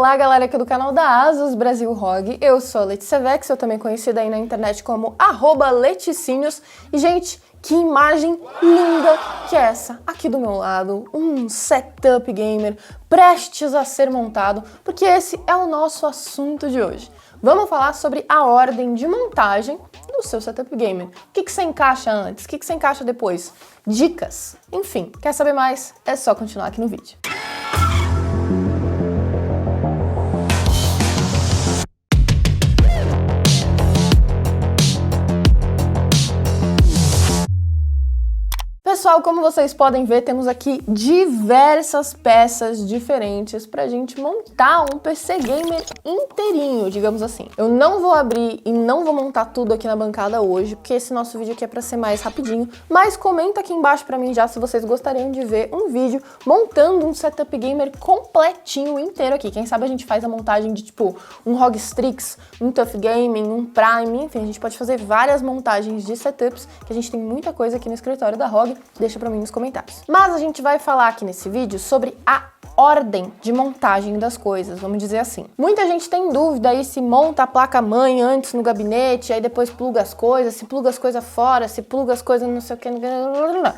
Olá, galera aqui do canal da Asus Brasil ROG, eu sou a Letícia Vex, eu também conhecida aí na internet como @Leticinhos, e gente, que imagem linda que é essa aqui do meu lado, um setup gamer prestes a ser montado, porque esse é o nosso assunto de hoje. Vamos falar sobre a ordem de montagem do seu setup gamer. O que você encaixa antes? O que você encaixa depois? Dicas? Enfim, quer saber mais? É só continuar aqui no vídeo. Pessoal, como vocês podem ver, temos aqui diversas peças diferentes pra gente montar um PC gamer inteirinho, digamos assim. Eu não vou abrir e não vou montar tudo aqui na bancada hoje, porque esse nosso vídeo aqui é pra ser mais rapidinho, mas comenta aqui embaixo pra mim já se vocês gostariam de ver um vídeo montando um setup gamer completinho inteiro aqui. Quem sabe a gente faz a montagem de tipo um ROG Strix, um TUF Gaming, um Prime, enfim, a gente pode fazer várias montagens de setups, que a gente tem muita coisa aqui no escritório da ROG. Deixa pra mim nos comentários. Mas a gente vai falar aqui nesse vídeo sobre a ordem de montagem das coisas, vamos dizer assim. Muita gente tem dúvida aí se monta a placa-mãe antes no gabinete, aí depois pluga as coisas, se pluga as coisas fora, se pluga as coisas não sei o que.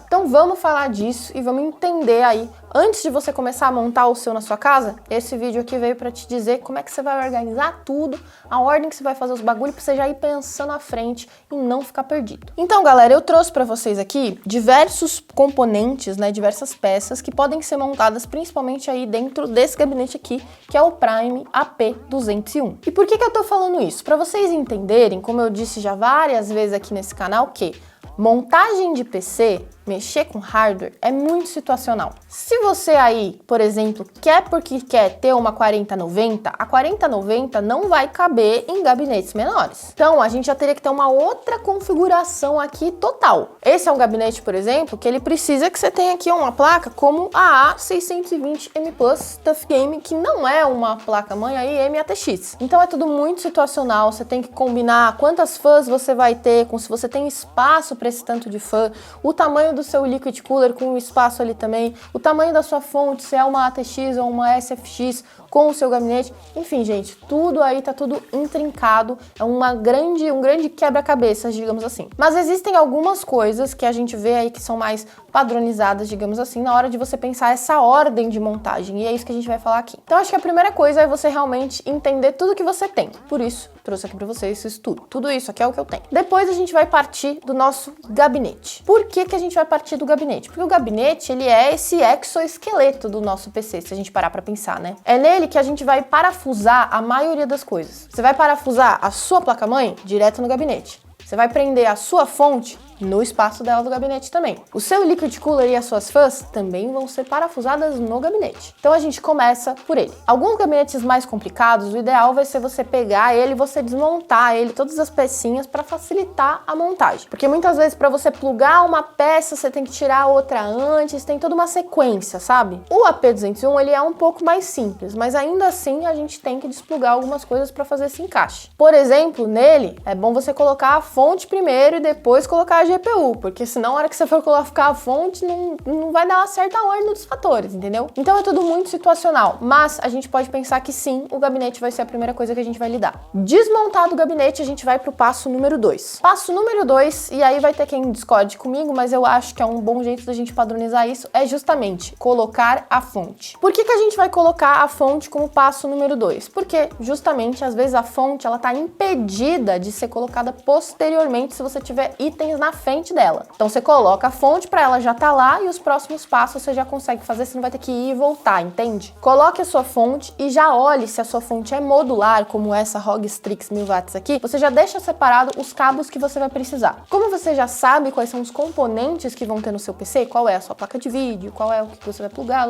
Então vamos falar disso e vamos entender aí. Antes de você começar a montar o seu na sua casa, esse vídeo aqui veio pra te dizer como é que você vai organizar tudo, a ordem que você vai fazer os bagulhos, pra você já ir pensando à frente e não ficar perdido. Então, galera, eu trouxe pra vocês aqui diversos componentes, né, diversas peças que podem ser montadas principalmente aí dentro desse gabinete aqui, que é o Prime AP201. E por que eu tô falando isso? Pra vocês entenderem, como eu disse já várias vezes aqui nesse canal, que montagem de PC, mexer com hardware é muito situacional. Se você aí, por exemplo, porque quer ter uma 4090, a 4090 não vai caber em gabinetes menores. Então, a gente já teria que ter uma outra configuração aqui total. Esse é um gabinete, por exemplo, que ele precisa que você tenha aqui uma placa como a A620M Plus TUF Gaming, que não é uma placa-mãe aí MATX. Então, é tudo muito situacional, você tem que combinar quantas fãs você vai ter, com se você tem espaço para esse tanto de fã, o tamanho do seu liquid cooler com o espaço ali também, o tamanho da sua fonte, se é uma ATX ou uma SFX com o seu gabinete, enfim, gente, tudo aí tá tudo intrincado, é um grande quebra-cabeça, digamos assim. Mas existem algumas coisas que a gente vê aí que são mais padronizadas, digamos assim, na hora de você pensar essa ordem de montagem, e é isso que a gente vai falar aqui. Então, acho que a primeira coisa é você realmente entender tudo que você tem. Por isso, trouxe aqui pra vocês isso tudo. Tudo isso aqui é o que eu tenho. Depois a gente vai partir do nosso gabinete. Por que a gente vai partir do gabinete? Porque o gabinete, ele é esse exoesqueleto do nosso PC, se a gente parar pra pensar, né? É nele que a gente vai parafusar a maioria das coisas. Você vai parafusar a sua placa-mãe direto no gabinete. Você vai prender a sua fonte no espaço dela do gabinete também. O seu liquid cooler e as suas fãs também vão ser parafusadas no gabinete. Então a gente começa por ele. Alguns gabinetes mais complicados, o ideal vai ser você pegar ele e você desmontar ele, todas as pecinhas, para facilitar a montagem. Porque muitas vezes para você plugar uma peça, você tem que tirar a outra antes, tem toda uma sequência, sabe? O AP201, ele é um pouco mais simples, mas ainda assim a gente tem que desplugar algumas coisas para fazer esse encaixe. Por exemplo, nele, é bom você colocar a fonte primeiro e depois colocar a GPU, porque senão na hora que você for colocar a fonte não vai dar uma certa ordem dos fatores, entendeu? Então é tudo muito situacional, mas a gente pode pensar que sim, o gabinete vai ser a primeira coisa que a gente vai lidar. Desmontado o gabinete, a gente vai pro passo número 2. Passo número 2, e aí vai ter quem discorde comigo, mas eu acho que é um bom jeito da gente padronizar isso, é justamente colocar a fonte. Por que a gente vai colocar a fonte como passo número 2? Porque justamente, às vezes, a fonte ela tá impedida de ser colocada posteriormente se você tiver itens na frente dela. Então você coloca a fonte para ela já tá lá e os próximos passos você já consegue fazer, você não vai ter que ir e voltar, entende? Coloque a sua fonte e já olhe se a sua fonte é modular, como essa ROG Strix 1000 watts aqui, você já deixa separado os cabos que você vai precisar. Como você já sabe quais são os componentes que vão ter no seu PC, qual é a sua placa de vídeo, qual é o que você vai plugar,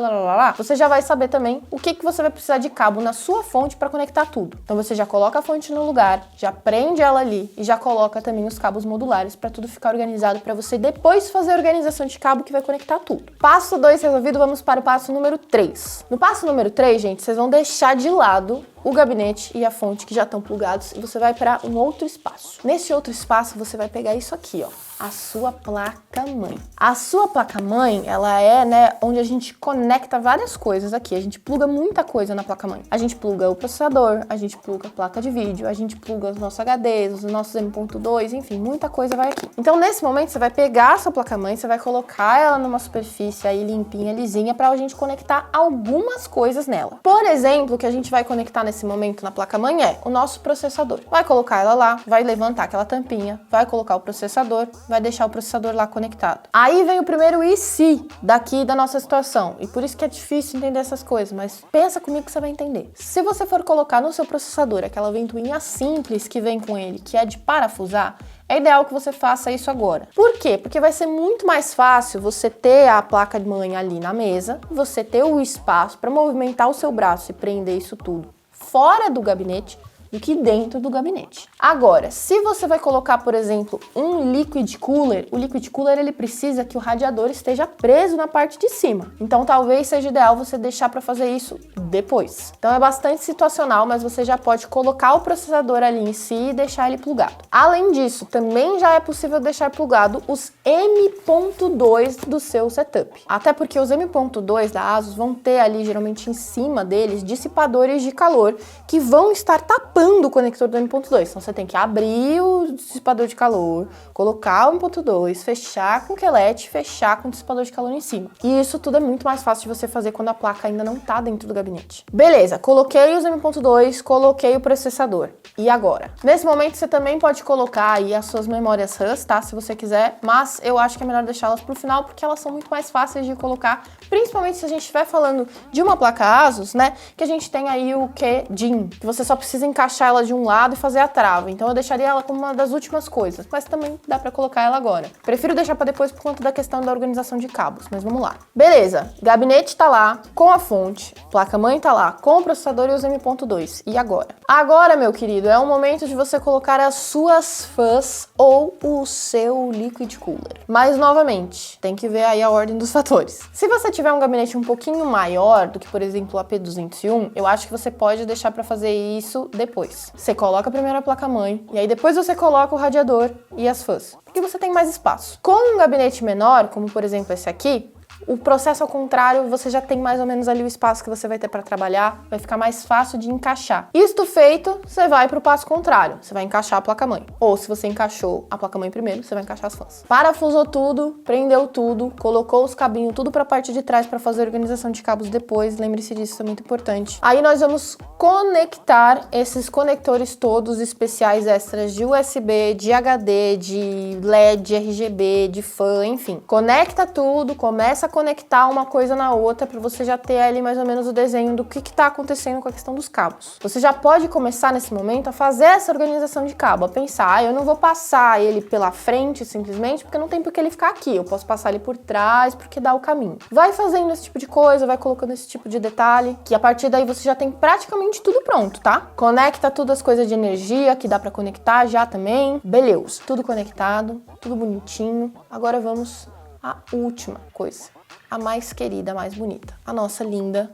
você já vai saber também o que você vai precisar de cabo na sua fonte para conectar tudo. Então você já coloca a fonte no lugar, já prende ela ali e já coloca também os cabos modulares para tudo ficar organizado para você depois fazer a organização de cabo que vai conectar tudo. Passo 2 resolvido, vamos para o passo número 3. No passo número 3, gente, vocês vão deixar de lado o gabinete e a fonte que já estão plugados e você vai para um outro espaço. Nesse outro espaço, você vai pegar isso aqui, ó. A sua placa-mãe. A sua placa-mãe, ela é, né, onde a gente conecta várias coisas aqui. A gente pluga muita coisa na placa-mãe. A gente pluga o processador, a gente pluga a placa de vídeo, a gente pluga os nossos HDs, os nossos M.2, enfim, muita coisa vai aqui. Então, nesse momento, você vai pegar a sua placa-mãe, você vai colocar ela numa superfície aí limpinha, lisinha, pra gente conectar algumas coisas nela. Por exemplo, o que a gente vai conectar nesse momento na placa-mãe é o nosso processador. Vai colocar ela lá, vai levantar aquela tampinha, vai colocar o processador, vai deixar o processador lá conectado. Aí vem o primeiro e se daqui da nossa situação. E por isso que é difícil entender essas coisas, mas pensa comigo que você vai entender. Se você for colocar no seu processador aquela ventoinha simples que vem com ele, que é de parafusar, é ideal que você faça isso agora. Por quê? Porque vai ser muito mais fácil você ter a placa-mãe ali na mesa, você ter o espaço para movimentar o seu braço e prender isso tudo fora do gabinete, do que dentro do gabinete. Agora, se você vai colocar, por exemplo, um liquid cooler, o liquid cooler ele precisa que o radiador esteja preso na parte de cima. Então, talvez seja ideal você deixar para fazer isso depois. Então, é bastante situacional, mas você já pode colocar o processador ali em si e deixar ele plugado. Além disso, também já é possível deixar plugado os M.2 do seu setup. Até porque os M.2 da ASUS vão ter ali, geralmente em cima deles, dissipadores de calor que vão estar tapando o conector do M.2. Então você tem que abrir o dissipador de calor, colocar o M.2, fechar com quelete, fechar com o dissipador de calor em cima. E isso tudo é muito mais fácil de você fazer quando a placa ainda não tá dentro do gabinete. Beleza, coloquei os M.2, coloquei o processador. E agora? Nesse momento você também pode colocar aí as suas memórias RAM, tá? Se você quiser, mas eu acho que é melhor deixá-las pro final porque elas são muito mais fáceis de colocar, principalmente se a gente estiver falando de uma placa ASUS, né? Que a gente tem aí o DIN, que você só precisa encaixar ela de um lado e fazer a trava. Então eu deixaria ela como uma das últimas coisas, mas também dá pra colocar ela agora. Prefiro deixar pra depois por conta da questão da organização de cabos, mas vamos lá. Beleza, gabinete tá lá com a fonte, placa-mãe tá lá com o processador e os M.2. E agora? Agora, meu querido, é o momento de você colocar as suas fãs ou o seu liquid cooler. Mas, novamente, tem que ver aí a ordem dos fatores. Se você tiver um gabinete um pouquinho maior do que, por exemplo, o AP201, eu acho que você pode deixar pra fazer isso depois. Você coloca primeiro a placa-mãe e aí depois você coloca o radiador e as fãs, porque você tem mais espaço. Com um gabinete menor, como por exemplo esse aqui, o processo ao contrário, você já tem mais ou menos ali o espaço que você vai ter para trabalhar, vai ficar mais fácil de encaixar. Isto feito, você vai para o passo contrário, você vai encaixar a placa-mãe. Ou se você encaixou a placa-mãe primeiro, você vai encaixar as fãs. Parafusou tudo, prendeu tudo, colocou os cabinhos tudo para a parte de trás para fazer a organização de cabos depois, lembre-se disso, isso é muito importante. Aí nós vamos conectar esses conectores todos especiais extras de USB, de HD, de LED, de RGB, de fã, enfim. Conecta tudo, começa a conectar uma coisa na outra para você já ter ali mais ou menos o desenho do que está acontecendo com a questão dos cabos. Você já pode começar nesse momento a fazer essa organização de cabo, a pensar, eu não vou passar ele pela frente simplesmente porque não tem por que ele ficar aqui, eu posso passar ele por trás porque dá o caminho. Vai fazendo esse tipo de coisa, vai colocando esse tipo de detalhe, que a partir daí você já tem praticamente tudo pronto, tá? Conecta tudo as coisas de energia que dá para conectar já também, beleza, tudo conectado, tudo bonitinho. Agora vamos à última coisa, a mais querida, a mais bonita, a nossa linda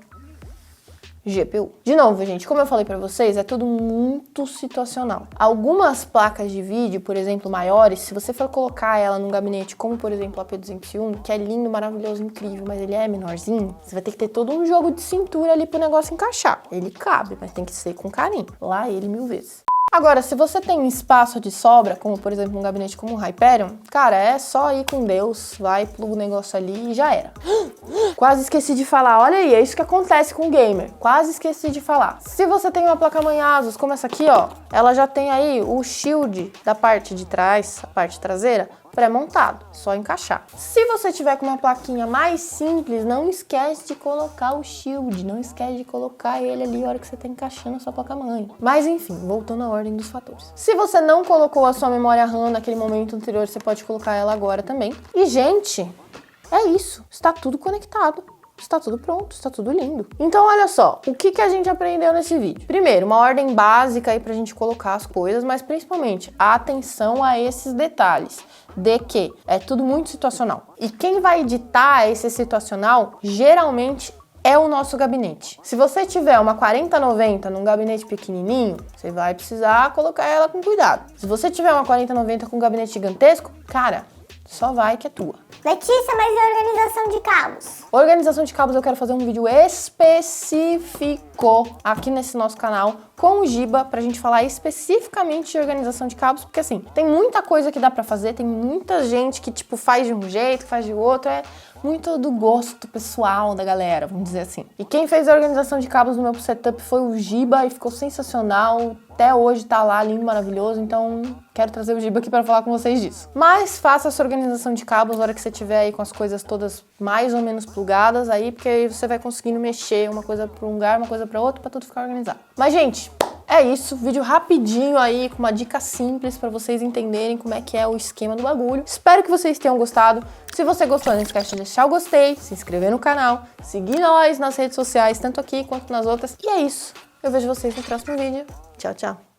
GPU. De novo, gente, como eu falei pra vocês, é tudo muito situacional. Algumas placas de vídeo, por exemplo, maiores, se você for colocar ela num gabinete como, por exemplo, a AP201, que é lindo, maravilhoso, incrível, mas ele é menorzinho, você vai ter que ter todo um jogo de cintura ali pro negócio encaixar. Ele cabe, mas tem que ser com carinho. Lá ele 1000 vezes. Agora, se você tem espaço de sobra, como por exemplo um gabinete como o Hyperion, cara, é só ir com Deus, vai, pluga o negócio ali e já era. Quase esqueci de falar, olha aí, é isso que acontece com o gamer. Quase esqueci de falar. Se você tem uma placa-mãe ASUS, como essa aqui, ó, ela já tem aí o shield da parte de trás, a parte traseira, pré-montado, só encaixar. Se você tiver com uma plaquinha mais simples, não esquece de colocar o shield, não esquece de colocar ele ali na hora que você tá encaixando a sua placa-mãe. Mas enfim, voltando à ordem dos fatores. Se você não colocou a sua memória RAM naquele momento anterior, você pode colocar ela agora também. E gente, é isso, está tudo conectado. Está tudo pronto, está tudo lindo. Então, olha só, o que a gente aprendeu nesse vídeo? Primeiro, uma ordem básica aí pra gente colocar as coisas, mas principalmente, a atenção a esses detalhes, de que é tudo muito situacional. E quem vai editar esse situacional, geralmente, é o nosso gabinete. Se você tiver uma 4090 num gabinete pequenininho, você vai precisar colocar ela com cuidado. Se você tiver uma 4090 com um gabinete gigantesco, cara, só vai que é tua. Letícia, mas e a organização de cabos? Organização de cabos eu quero fazer um vídeo específico aqui nesse nosso canal com o Giba pra gente falar especificamente de organização de cabos, porque assim, tem muita coisa que dá pra fazer, tem muita gente que tipo faz de um jeito, faz de outro, é muito do gosto pessoal da galera, vamos dizer assim. E quem fez a organização de cabos no meu setup foi o Giba e ficou sensacional. Até hoje tá lá, lindo, maravilhoso, então quero trazer o Giba aqui pra falar com vocês disso. Mas faça essa organização de cabos na hora que você tiver aí com as coisas todas mais ou menos plugadas aí, porque aí você vai conseguindo mexer uma coisa pra um lugar, uma coisa pra outro, pra tudo ficar organizado. Mas, gente, é isso, vídeo rapidinho aí, com uma dica simples pra vocês entenderem como é que é o esquema do bagulho. Espero que vocês tenham gostado. Se você gostou, não esquece de deixar o gostei, se inscrever no canal, seguir nós nas redes sociais, tanto aqui quanto nas outras. E é isso. Eu vejo vocês no próximo vídeo. Tchau, tchau.